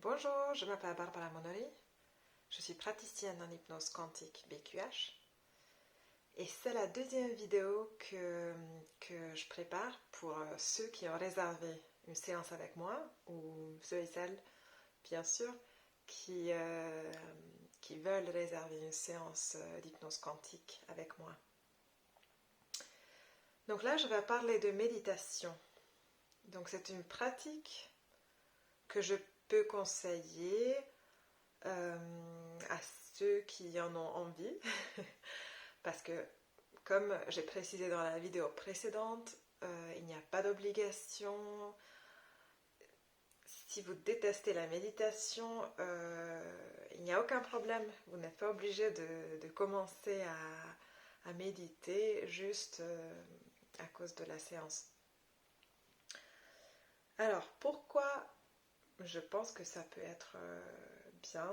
Bonjour, je m'appelle Barbara Monori, je suis praticienne en hypnose quantique BQH et c'est la deuxième vidéo que je prépare pour ceux qui ont réservé une séance avec moi ou ceux et celles, bien sûr, qui veulent réserver une séance d'hypnose quantique avec moi. Donc là, je vais parler de méditation. Donc c'est une pratique que je peux conseiller à ceux qui en ont envie parce que comme j'ai précisé dans la vidéo précédente, il n'y a pas d'obligation. Si vous détestez la méditation, il n'y a aucun problème, vous n'êtes pas obligé de commencer à méditer juste à cause de la séance. Alors pourquoi je pense que ça peut être bien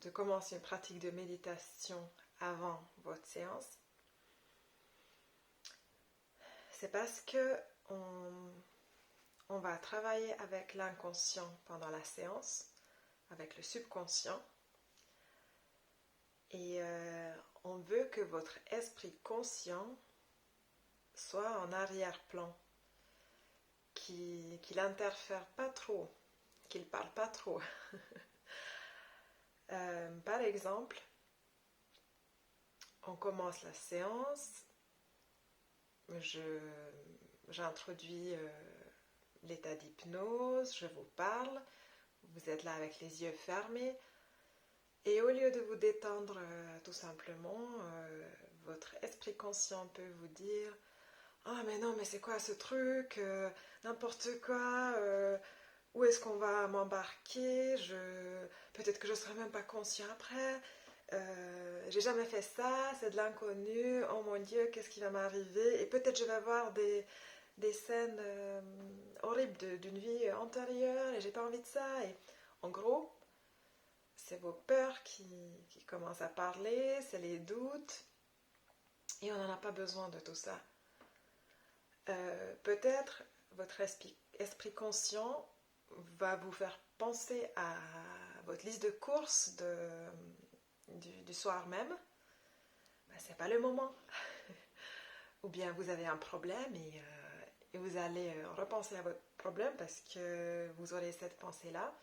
de commencer une pratique de méditation avant votre séance? C'est parce que on va travailler avec l'inconscient pendant la séance, avec le subconscient, et on veut que votre esprit conscient soit en arrière-plan, qu'il n'interfère pas trop, qu'il ne parle pas trop. Par exemple, on commence la séance, j'introduis l'état d'hypnose, je vous parle, vous êtes là avec les yeux fermés, et au lieu de vous détendre tout simplement, votre esprit conscient peut vous dire « Ah mais non, mais c'est quoi ce truc n'importe quoi où est-ce qu'on va m'embarquer peut-être que je ne serai même pas conscient après. J'ai jamais fait ça, c'est de l'inconnu, oh mon Dieu, qu'est-ce qui va m'arriver? Et peut-être je vais voir des scènes horribles d'une vie antérieure et j'ai pas envie de ça. » Et en gros, c'est vos peurs qui commencent à parler, c'est les doutes, et on n'en a pas besoin de tout ça. Peut-être votre esprit conscient va vous faire penser à votre liste de courses du soir même. Ben, c'est pas le moment. Ou bien vous avez un problème et vous allez repenser à votre problème parce que vous aurez cette pensée-là.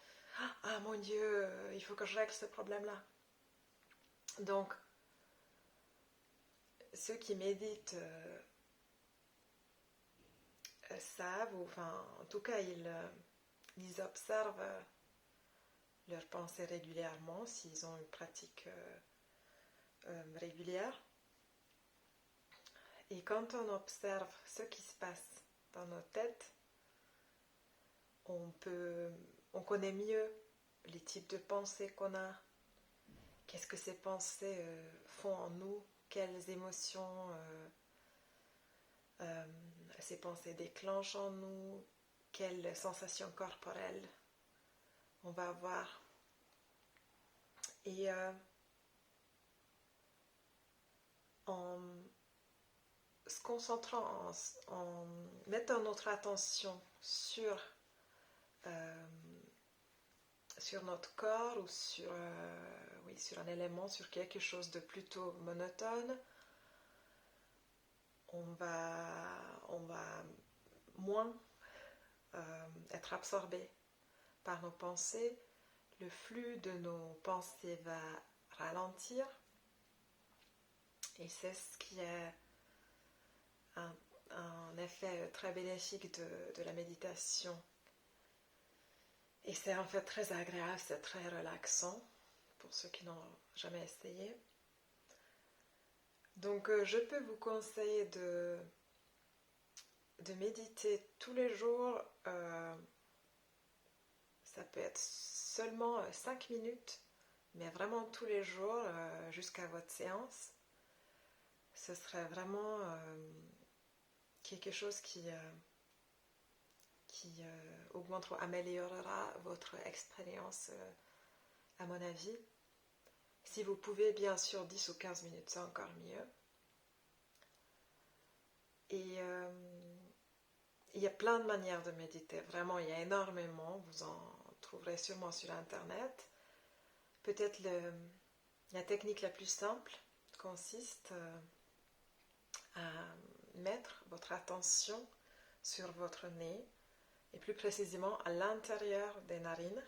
Ah mon Dieu, il faut que je règle ce problème-là. Donc, ceux qui méditent savent, ou enfin, en tout cas, ils observent leurs pensées régulièrement s'ils ont une pratique régulière. Et quand on observe ce qui se passe dans nos têtes, on connaît mieux les types de pensées qu'on a, qu'est-ce que ces pensées font en nous, quelles émotions ces pensées déclenchent en nous, quelles sensations corporelles on va avoir. Et en se concentrant, en mettant notre attention sur notre corps ou sur un élément, sur quelque chose de plutôt monotone, on va moins être absorbé par nos pensées, le flux de nos pensées va ralentir, et c'est ce qui est un effet très bénéfique de la méditation. Et c'est en fait très agréable, c'est très relaxant pour ceux qui n'ont jamais essayé. Donc je peux vous conseiller de méditer tous les jours. Ça peut être seulement 5 minutes, mais vraiment tous les jours jusqu'à votre séance. Ce serait vraiment quelque chose qui augmentera, améliorera votre expérience, à mon avis. Si vous pouvez, bien sûr, 10 ou 15 minutes, c'est encore mieux. Et il y a plein de manières de méditer, vraiment, il y a énormément, vous en trouverez sûrement sur Internet. Peut-être la technique la plus simple consiste à mettre votre attention sur votre nez et plus précisément à l'intérieur des narines.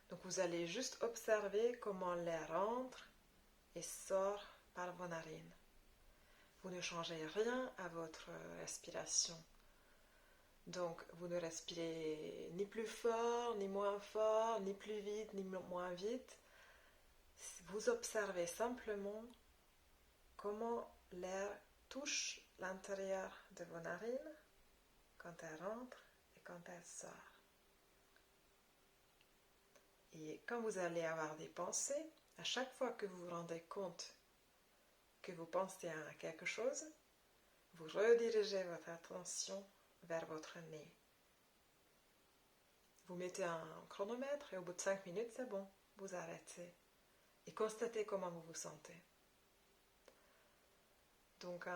Donc vous allez juste observer comment l'air entre et sort par vos narines. Vous ne changez rien à votre respiration. Donc vous ne respirez ni plus fort, ni moins fort, ni plus vite, ni moins vite. Vous observez simplement comment l'air touche l'intérieur de vos narines quand elle rentre et quand elle sort. Et quand vous allez avoir des pensées, à chaque fois que vous vous rendez compte que vous pensez à quelque chose, vous redirigez votre attention vers votre nez. Vous mettez un chronomètre et au bout de 5 minutes, c'est bon, vous arrêtez. Et constatez comment vous vous sentez. Donc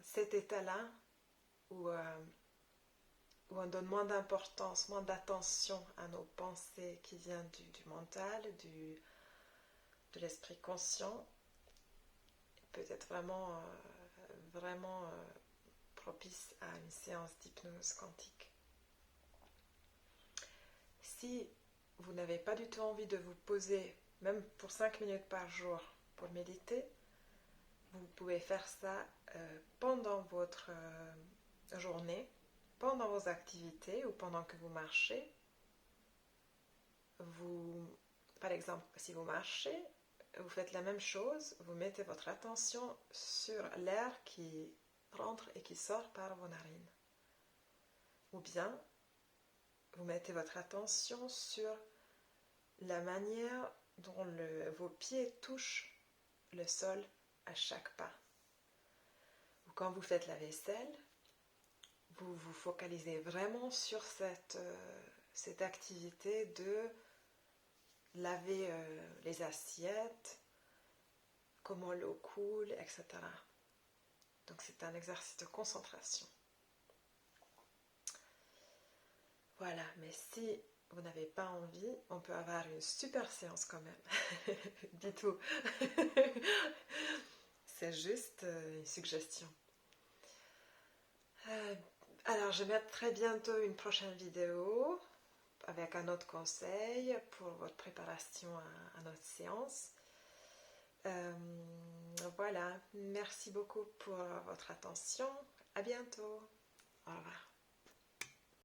cet état-là, où on donne moins d'importance, moins d'attention à nos pensées qui viennent du mental, de l'esprit conscient, peut être vraiment propice à une séance d'hypnose quantique. Si vous n'avez pas du tout envie de vous poser, même pour 5 minutes par jour, pour méditer, vous pouvez faire ça pendant votre journée, pendant vos activités ou pendant que vous marchez. Par exemple, si vous marchez, vous faites la même chose, vous mettez votre attention sur l'air qui rentre et qui sort par vos narines. Ou bien, vous mettez votre attention sur la manière dont vos pieds touchent le sol à chaque pas. Ou quand vous faites la vaisselle, vous vous focalisez vraiment sur cette activité de laver les assiettes, comment l'eau coule, etc. Donc c'est un exercice de concentration. Voilà, mais si vous n'avez pas envie, on peut avoir une super séance quand même. Du tout. C'est juste une suggestion. Alors, je mettrai bientôt une prochaine vidéo avec un autre conseil pour votre préparation à notre séance. Voilà, merci beaucoup pour votre attention. À bientôt. Au revoir.